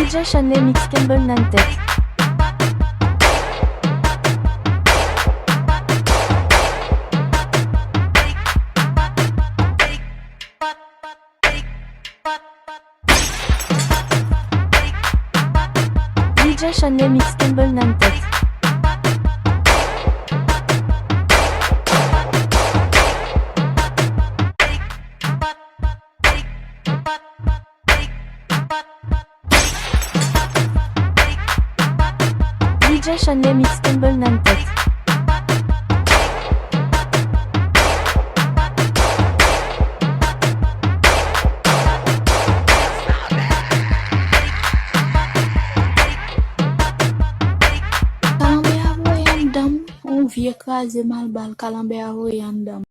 DJ Chanley mix kenbel nantet. DJ Chanley mix kenbel nantet. DJ Chanley mix kenbel nantet. Kalambe a voyandam, on vient craser mal bal, kalambe a voyandam.